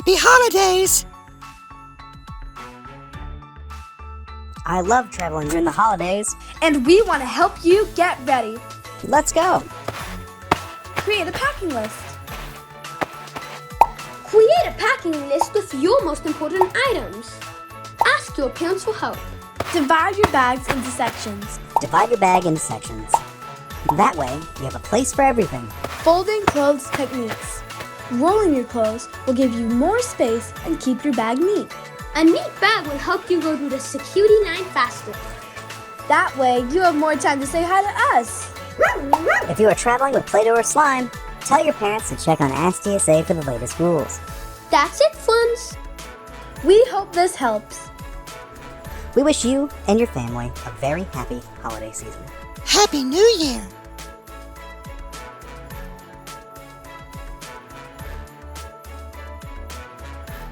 Happy holidays! I love traveling during the holidays. And we want to help you get ready. Let's go. Create a packing list. Create a packing list with your most important items. Ask your parents for help. Divide your bags into sections. Divide your bag into sections. That way, you have a place for everything. Folding clothes techniques. Rolling your clothes will give you more space and keep your bag neat. A neat bag will help you go through the security line faster. That way, you have more time to say hi to us. If you are traveling with Play-Doh or slime, tell your parents to check on Ask TSA for the latest rules. That's it, friends. We hope this helps. We wish you and your family a very happy holiday season. Happy New Year!